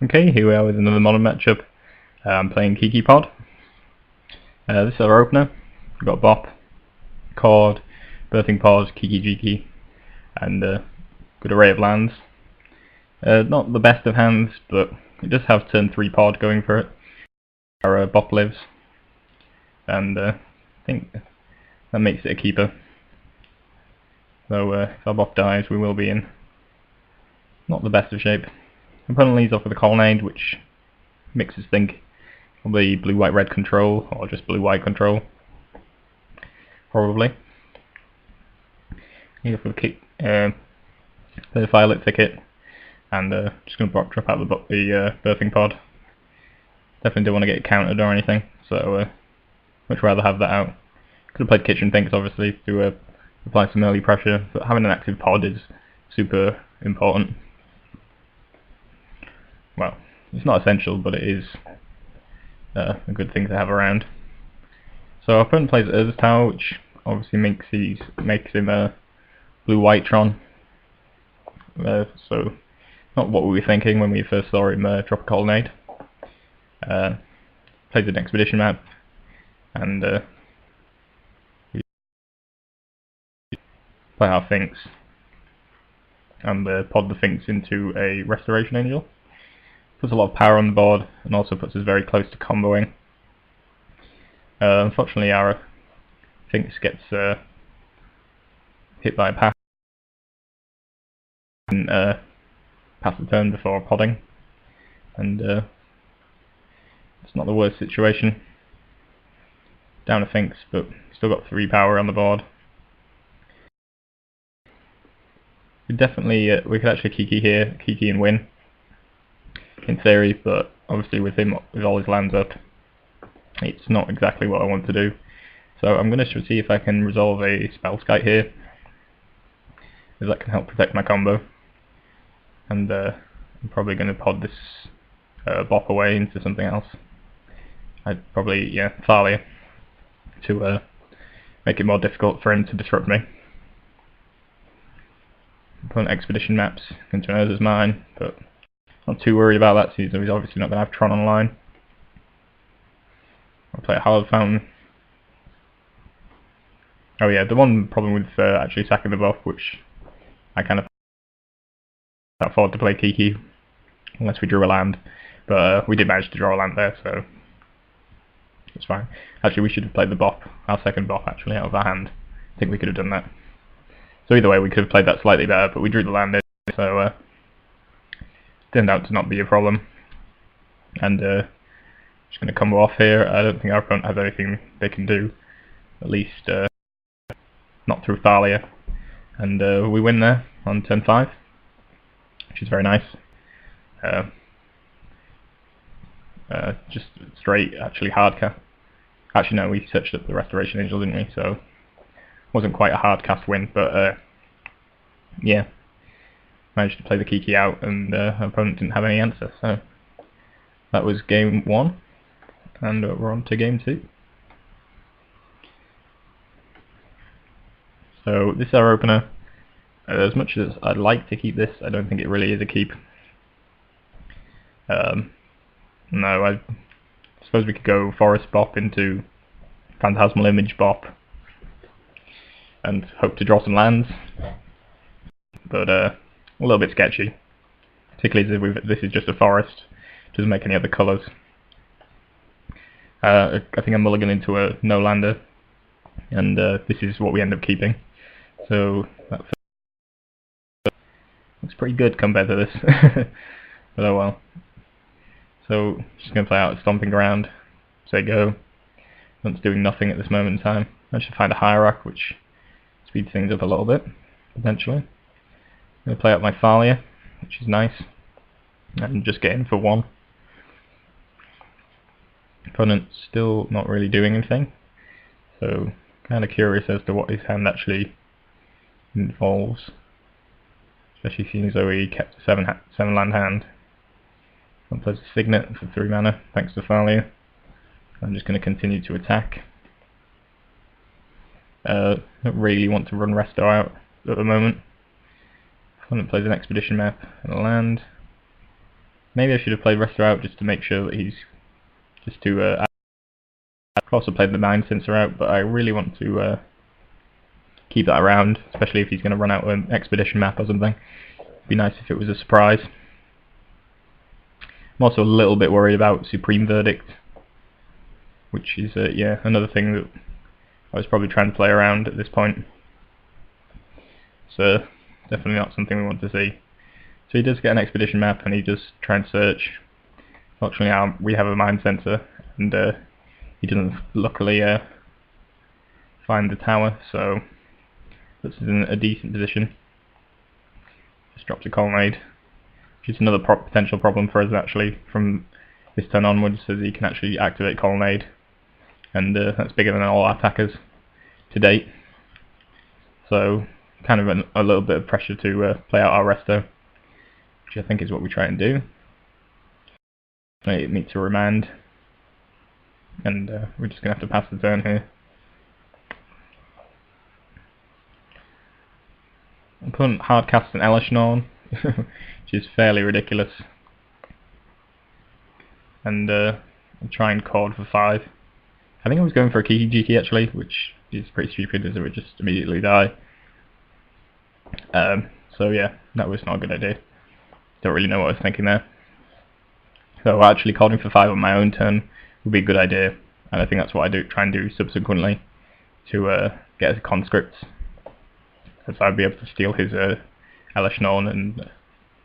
Okay, here we are with another modern matchup. I'm playing Kiki-Pod. This is our opener. We've got Bop, Chord, Birthing Pod, Kiki-Jiki, and a good array of lands. Not the best of hands, but it does have turn 3 Pod going for it. Our Bop lives, and I think that makes it a keeper. So if our Bop dies, we will be in not the best of shape. Opponent leads off with a Colonnade, which makes us think probably blue-white-red control, or just blue-white control. Probably. Lead off with the Fire-Lit Thicket, and just going to drop out the Birthing Pod. Definitely don't want to get countered or anything, so much rather have that out. Could have played Kitchen Finks, obviously, to apply some early pressure, but having an active pod is super important. Well, it's not essential, but it is a good thing to have around. So our opponent plays Urza's Tower, which obviously makes him a blue-white Tron. So not what we were thinking when we first saw him drop a Colonnade. Plays an Expedition map, and we play our Finks, and pod the Finks into a Restoration Angel. Puts a lot of power on the board, and also puts us very close to comboing. Unfortunately, our Finks gets hit by a pass and pass the turn before podding, and it's not the worst situation. Down to Finks, but still got 3 power on the board. We could actually Kiki and win, in theory, but obviously with all his lands up, it's not exactly what I want to do. So I'm going to see if I can resolve a Spellskite here, if that can help protect my combo. And I'm probably going to pod this Bop away into something else. I'd probably, Thalia, to make it more difficult for him to disrupt me. Opponent Expedition maps into an Urza's Mine, but not too worried about that, so he's obviously not going to have Tron online. I'll play a Hallowed Fountain. Oh yeah, the one problem with actually sacking the buff, which I kind of can't afford to play Kiki unless we drew a land, but we did manage to draw a land there, so it's fine. Actually, we should have played the Bop, our second Bop, actually, out of our hand. I think we could have done that. So either way, we could have played that slightly better, but we drew the land in, so turned out to not be a problem. And just going to combo off here. I don't think our opponent has anything they can do, at least not through Thalia. And we win there on turn 5, which is very nice. Just straight, actually hard cast. Actually no, we searched up the Restoration Angel, didn't we? So wasn't quite a hard cast win, but yeah. Managed to play the Kiki out, and our opponent didn't have any answer, so that was game 1, and we're on to game 2. So this is our opener. As much as I'd like to keep this, I don't think it really is a keep. No, I suppose we could go Forest Bop into Phantasmal Image Bop and hope to draw some lands, but a little bit sketchy, particularly as this is just a forest, doesn't make any other colours. I think I'm mulliganing into a no-lander, and this is what we end up keeping. So that looks pretty good compared to this, but oh well. So just going to play out a Stomping Ground, say go. It's doing nothing at this moment in time. I should find a Hierarch, which speeds things up a little bit, potentially. I'm going to play out my Thalia, which is nice, and just get in for 1. Opponent's still not really doing anything, so kind of curious as to what his hand actually involves, especially seeing as though he kept a 7 land hand. And plays a Signet for 3 mana, thanks to Thalia. I'm just going to continue to attack. Don't really want to run Resto out at the moment. Opponent plays an Expedition map and a land. Maybe I should have played Resto out just to make sure that he's just to. I've also played the Mindcensor out, but I really want to keep that around, especially if he's going to run out an expedition map or something. It'd be nice if it was a surprise. I'm also a little bit worried about Supreme Verdict, which is yeah, another thing that I was probably trying to play around at this point. So definitely not something we want to see. So he does get an expedition map and he does try and search. Fortunately we have a Mindcensor and he doesn't luckily find the tower, so puts us in a decent position. Just drops a colonnade, which is another potential problem for us actually from this turn onwards, as he can actually activate colonnade, and that's bigger than all our attackers to date. So kind of a little bit of pressure to play out our resto, which I think is what we try and do. It meets a remand, and we're just going to have to pass the turn here. Opponent hard cast an Elishnorn, which is fairly ridiculous, and try and Chord for 5. I think I was going for a Kiki-Jiki actually, which is pretty stupid as it would just immediately die. So yeah, that was not a good idea. Don't really know what I was thinking there. So actually cording for 5 on my own turn would be a good idea, and I think that's what I try and do subsequently to get his conscripts, as I'd be able to steal his Elishnorn and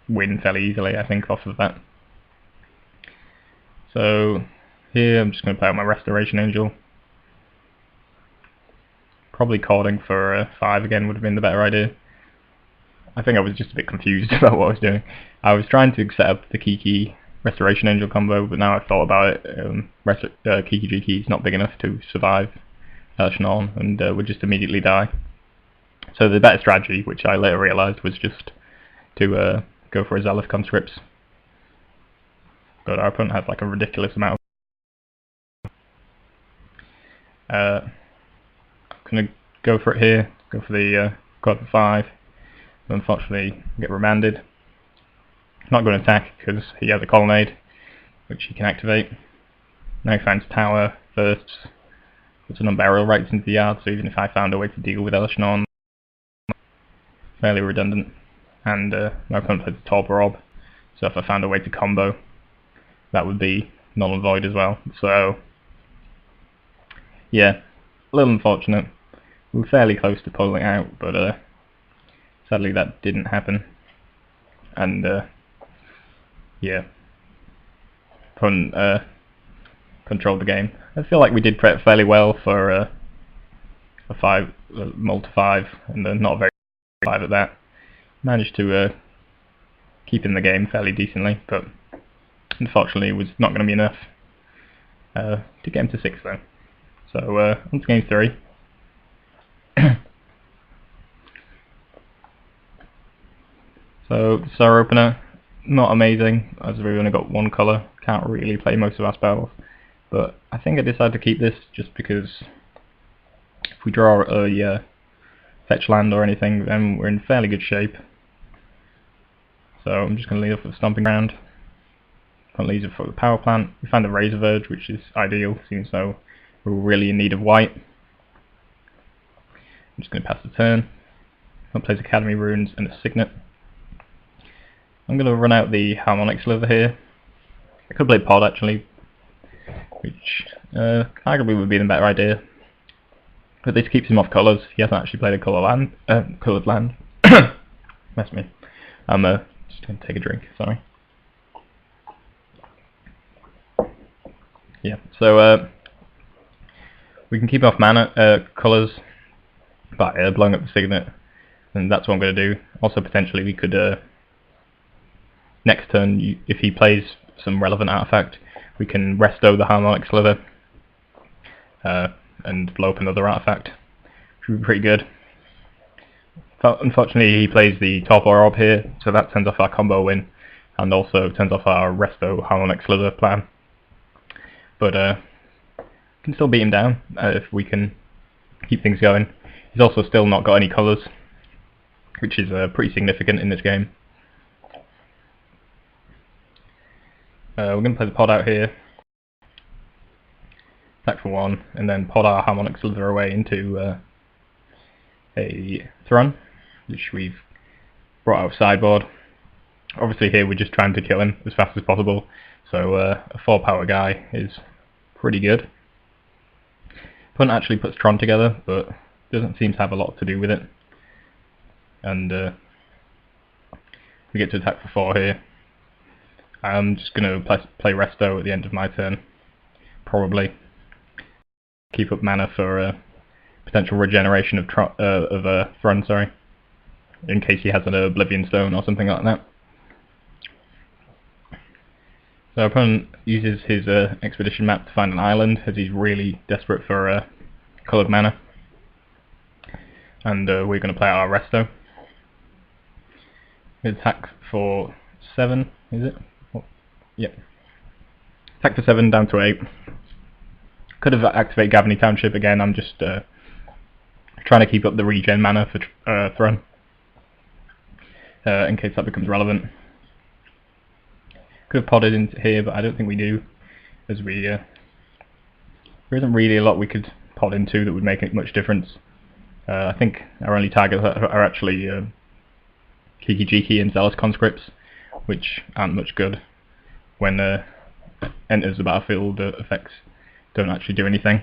win fairly easily, I think, off of that. So here I'm just going to play out my Restoration Angel. Probably cording for 5 again would have been the better idea. I think I was just a bit confused about what I was doing. I was trying to set up the Kiki Restoration Angel combo, but now I've thought about it, Kiki-Jiki is not big enough to survive Elishnorn and would just immediately die. So the better strategy, which I later realised, was just to go for a Zealous Conscripts. But our opponent has like a ridiculous amount of... gonna go for it here, go for the Chord for 5. Unfortunately get remanded. Not going to attack because he has a colonnade which he can activate. Now he finds tower first, puts an unbarrel right into the yard, so even if I found a way to deal with Elishnorn, fairly redundant. And my opponent plays a Torpor Orb, so if I found a way to combo, that would be null and void as well. So yeah, a little unfortunate. We were fairly close to pulling out, but sadly that didn't happen. And yeah, opponent controlled the game. I feel like we did prep fairly well for a 5 multi 5, and not very 5 at that. Managed to keep in the game fairly decently, but unfortunately it was not going to be enough to get him to 6 though. So on to game 3. So this is our opener. Not amazing, as we've only got one colour. Can't really play most of our spells, but I think I decided to keep this just because if we draw a fetch land or anything, then we're in fairly good shape. So I'm just going to lead off with Stomping Ground. Can't leave it for the power plant. We found a Razorverge, which is ideal, seems though we're really in need of white. I'm just going to pass the turn. I'll place Academy Runes and a Signet. I'm going to run out the Harmonic Slither here. I could play Pod actually, which arguably would be the better idea. But this keeps him off colours. He hasn't actually played a coloured land. Mess me. I'm just going to take a drink, sorry. Yeah, so we can keep off mana colours by blowing up the Signet, and that's what I'm going to do. Also potentially we could next turn, if he plays some relevant artifact, we can resto the Harmonic Slither and blow up another artifact, which would be pretty good. Unfortunately he plays the Torpor Orb here, so that turns off our combo win, and also turns off our resto Harmonic Slither plan. But can still beat him down if we can keep things going. He's also still not got any colours, which is pretty significant in this game. We're going to play the pod out here. Attack for 1, and then pod our Harmonic Slither away into a Tron, which we've brought out of sideboard. Obviously here we're just trying to kill him as fast as possible, so a 4 power guy is pretty good. Opponent actually puts Tron together, but doesn't seem to have a lot to do with it. And we get to attack for 4 here. I'm just going to play Resto at the end of my turn, probably. Keep up mana for potential regeneration of Thrun, sorry, in case he has an Oblivion Stone or something like that. So our opponent uses his expedition map to find an island, as he's really desperate for coloured mana. And we're going to play our Resto. Attack for 7, is it? Oh, yep. Attack for 7, down to 8. Could have activated Gavony Township again. I'm just trying to keep up the regen mana for Thrun, in case that becomes relevant. Could have podded into here, but I don't think we do, as we there isn't really a lot we could pod into that would make much difference. I think our only targets are actually Kiki-Jiki and Zealous Conscripts, which aren't much good when enters the battlefield. Effects don't actually do anything.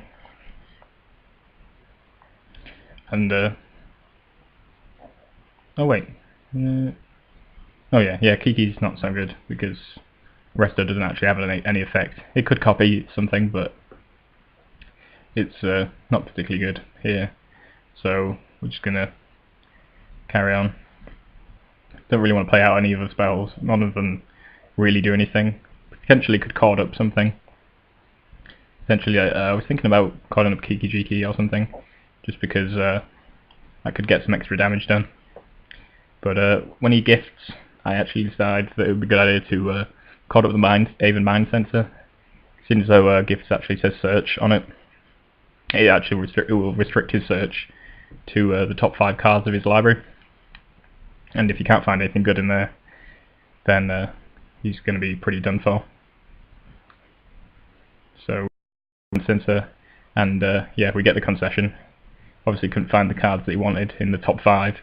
And oh wait, oh yeah, Kiki's not so good because Resto doesn't actually have any effect. It could copy something, but it's not particularly good here. So we're just gonna carry on. Don't really want to play out any of the spells. None of them really do anything. Potentially could chord up something. Essentially, I was thinking about cording up Kiki-Jiki or something, just because I could get some extra damage done. But when he gifts, I actually decided that it would be a good idea to cord up the Aven Mindcensor. Seems as though gifts actually says search on it. It actually will restrict his search to the top 5 cards of his library. And if you can't find anything good in there, then he's going to be pretty done for. So Sensor, and yeah, we get the concession. Obviously couldn't find the cards that he wanted in the top 5,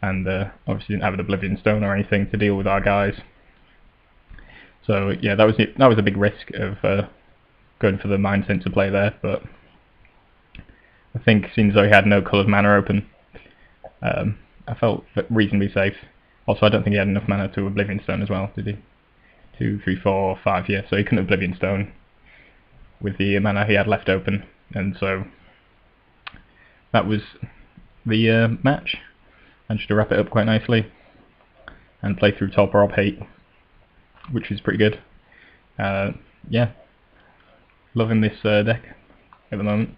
and obviously didn't have an Oblivion Stone or anything to deal with our guys. So yeah, that was a big risk of going for the Mindcensor play there, but I think seeing as though he had no coloured mana open, I felt reasonably safe. Also, I don't think he had enough mana to Oblivion Stone as well, did he? 2, 3, 4, 5, yeah, so he couldn't Oblivion Stone with the mana he had left open, and so that was the match. Managed to wrap it up quite nicely and play through top or hate, which is pretty good. Yeah, loving this deck at the moment.